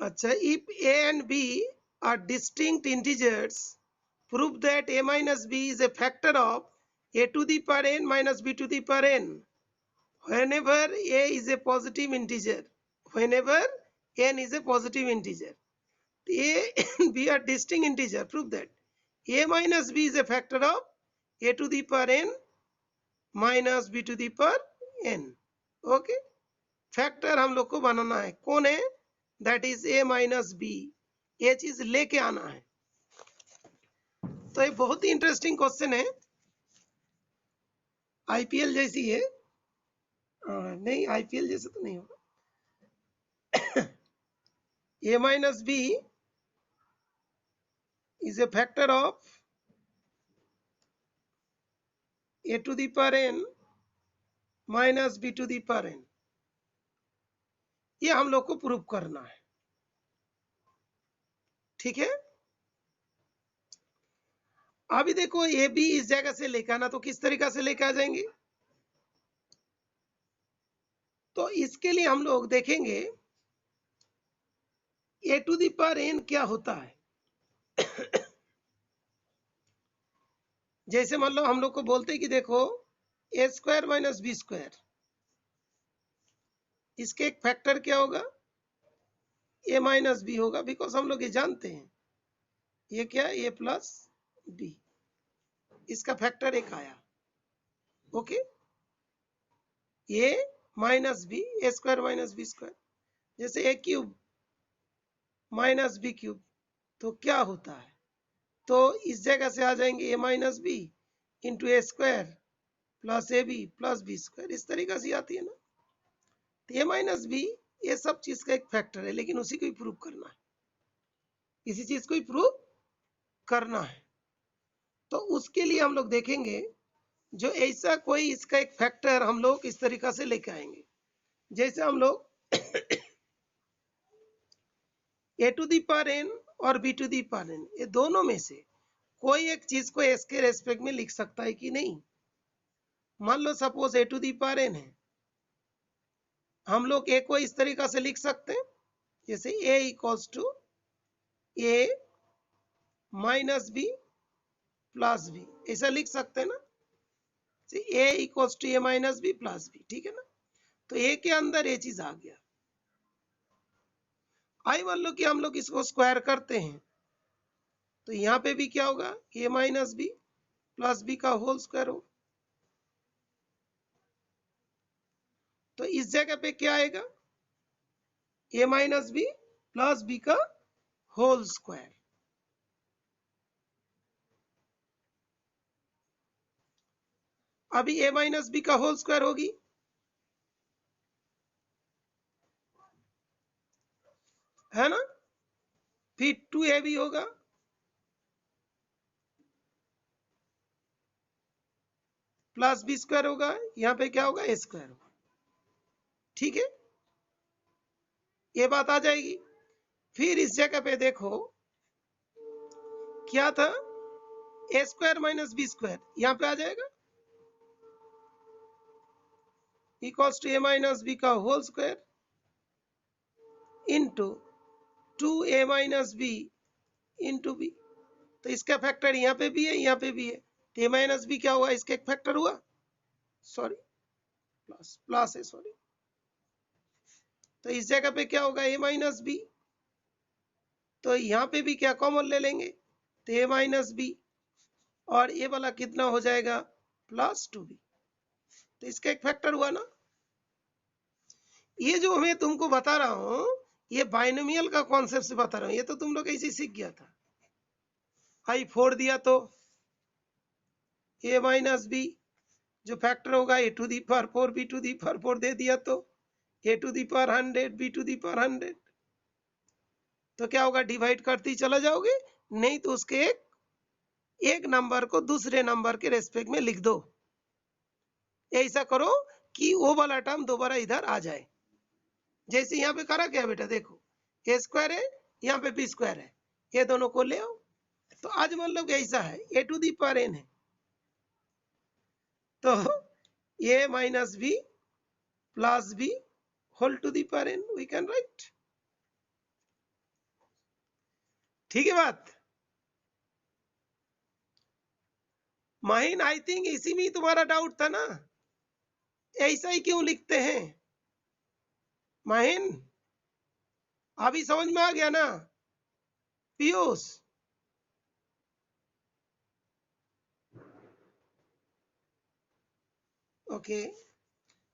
अच्छा, if a and b are distinct integers, prove that a minus b is a factor of a to the power n minus b to the power n whenever a is a positive integer, whenever n is a positive integer. A and b are distinct integer, prove that a minus b is a factor of a to the power n minus b to the power n. Okay, factor हम लोग को बनाना है. कौन है? That is a minus b. ये चीज लेके आना है. तो ये बहुत ही इंटरेस्टिंग क्वेश्चन है. आईपीएल जैसी है. नहीं, आईपीएल जैसे तो नहीं होगा. A minus b is a factor of a to the power n minus b to the power n. ये हम लोग को प्रूव करना है. ठीक है. अभी देखो, ए बी इस जगह से लेकर आना, तो किस तरीका से लेकर आ जाएंगे? तो इसके लिए हम लोग देखेंगे ए टू दी पावर एन क्या होता है. जैसे मान लो हम लोग को बोलते हैं कि देखो ए स्क्वायर माइनस बी स्क्वायर, इसके एक फैक्टर क्या होगा? ए माइनस बी होगा. बिकॉज हम लोग ये जानते हैं ये क्या, ए प्लस बी, इसका फैक्टर एक आया. ओके, ए माइनस बी, ए स्क्वायर माइनस बी स्क्वायर. जैसे ए क्यूब माइनस बी क्यूब, तो क्या होता है? तो इस जगह से आ जाएंगे a minus b into a square plus a b plus b square. इस तरीका से आती है ना. तो ए माइनस बी ये सब चीज का एक फैक्टर है, लेकिन उसी को ही प्रूव करना है. इसी चीज को ही प्रूव करना है. तो उसके लिए हम लोग देखेंगे जो ऐसा कोई इसका एक फैक्टर हम लोग इस तरीका से लेके आएंगे. जैसे हम लोग a to the power n और b to the power n, ये दोनों में से कोई एक चीज को एस के रेस्पेक्ट में लिख सकता है कि नहीं. मान लो suppose a to the power n है, हम लोग ए को इस तरीका से लिख सकते हैं जैसे a equals to a minus b plus b, ऐसा लिख सकते हैं ना. A equals to a minus b plus b. ठीक है ना. तो ए के अंदर ये चीज आ गया. आई मान लो कि हम लोग इसको स्क्वायर करते हैं, तो यहां पे भी क्या होगा? A minus b plus B का होल स्क्वायर होगा. तो इस जगह पे क्या आएगा? ए माइनस बी प्लस बी का होल स्क्वायर. अभी ए माइनस बी का होल स्क्वायर होगी, है ना. फिर 2ab होगा, प्लस बी स्क्वायर होगा. यहां पे क्या होगा? ए स्क्वायर होगा. ठीक है, ये बात आ जाएगी. फिर इस जगह पे देखो क्या था? A square minus b square यहां पे आ जाएगा equals to a minus b का whole square into 2a minus b into b. तो इसका फैक्टर यहाँ पे भी है, यहाँ पे भी है. तो ए माइनस बी क्या हुआ? इसका एक फैक्टर हुआ. सॉरी, प्लस प्लस है, सॉरी. तो इस जगह पे क्या होगा? A minus B. तो यहाँ पे भी क्या कॉमन ले लेंगे? तो ए माइनस बी और ये वाला कितना हो जाएगा? Plus 2b. तो इसका एक फैक्टर हुआ ना. ये जो मैं तुमको बता रहा हूं, ये बाइनोमियल का कॉन्सेप्ट से बता रहा हूं. ये तो तुम लोग ऐसे ही सीख गया था. आई 4 दिया तो ए माइनस बी जो फैक्टर होगा a to the power 4 b to the power 4 दे दिया तो a to the power 100 b to the power 100. तो क्या होगा? डिवाइड करते चला जाओगे, नहीं तो उसके एक नंबर को दूसरे नंबर के रेस्पेक्ट में लिख दो. ऐसा करो कि वो वाला टर्म दोबारा इधर आ जाए. जैसे यहाँ पे करा क्या बेटा? देखो ए स्क्वायर है, यहाँ पे बी स्क्वायर है, ये दोनों को ले आओ. तो आज मान लो कि ऐसा है a to the power n है, तो a minus b plus b whole to the power n we can write. ठीक है बात। माहिन आई थिंक इसी में ही तुम्हारा डाउट था ना, ऐसा ही क्यों लिखते हैं माहिन? अभी समझ में आ गया ना पीयूष? ओके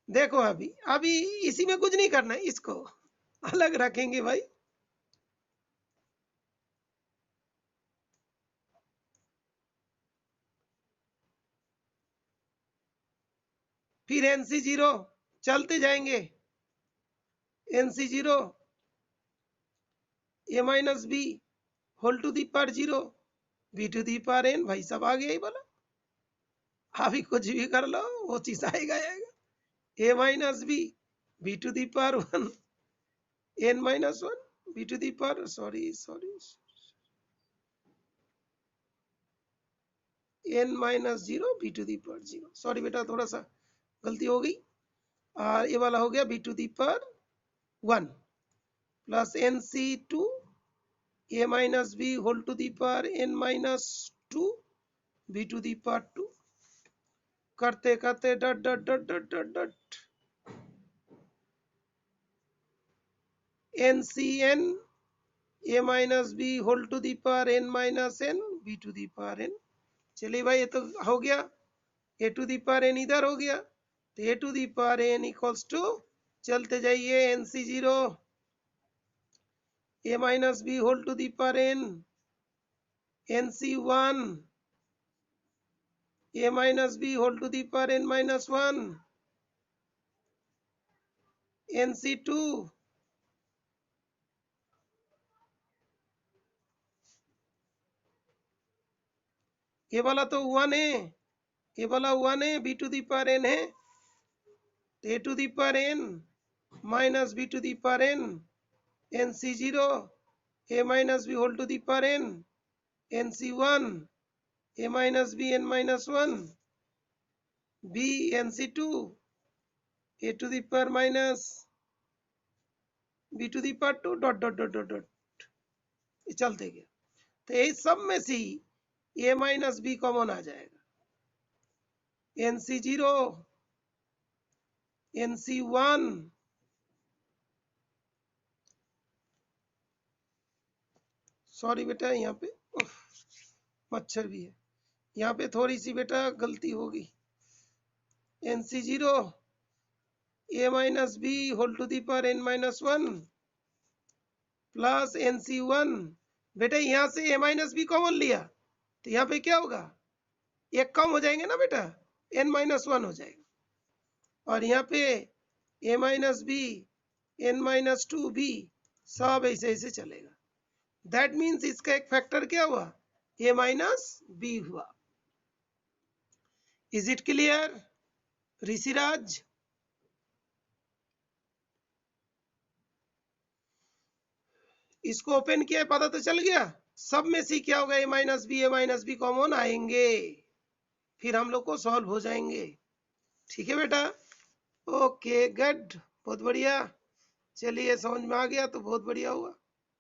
देखो अभी अभी इसी में कुछ नहीं करना है, इसको अलग रखेंगे भाई। फिर NC0 चलते जाएंगे, NC0 a minus b whole to the power 0 b to the power n। भाई सब आ गया ही बोला, अभी कुछ भी कर लो वो चीज आएगा आएगा। a minus b to the power 1 n minus 1 b to the power, sorry n minus 0 b to the power 0। Sorry बेटा थोड़ा सा गलती हो गई। और ये वाला हो गया b to the power 1 plus NC2 a minus b whole to the power n minus 2 b to the power 2। करते करते dot dot dot dot dot dot NCN a minus b whole to the power n minus n b to the power n। चलिए भाई ये तो हो गया, a to the power n इधर हो गया, तो a to the power n equals to, चलते जाइए NC0 a minus b whole to the power n, NC1 a minus b whole to the power n minus 1, NC2 ये वाला तो 1 है, ये वाला 1 है, b to the power n है, तो a to the power n minus b to the power n, NC0 a minus b whole to the power n, NC1 a minus b n minus 1, b NC2 a to the power minus b to the power 2 dot dot dot dot dot, चलते गया। तो ये सब में से a minus b common आ जाएगा, NC0 NC1 sorry बेटा यहाँ पे मच्छर भी है, यहाँ पे थोड़ी सी बेटा गलती होगी। NC0 a minus b whole to the power n minus 1 plus NC1, बेटा यहाँ से a माइनस बी कॉमन लिया तो यहाँ पे क्या होगा, एक कम हो जाएंगे ना बेटा, n माइनस 1 हो जाएगा, और यहाँ पे a minus b n minus 2 b सब ऐसे ऐसे चलेगा। दैट मीन्स इसका एक फैक्टर क्या हुआ, a माइनस बी हुआ। Is it clear Rishiraj? इसको ओपन किया पता तो चल गया, सब में से क्या होगा, a माइनस बी कॉमन आएंगे, फिर हम लोग को सॉल्व हो जाएंगे। ठीक है बेटा, ओके गुड, बहुत बढ़िया। चलिए समझ में आ गया तो बहुत बढ़िया हुआ।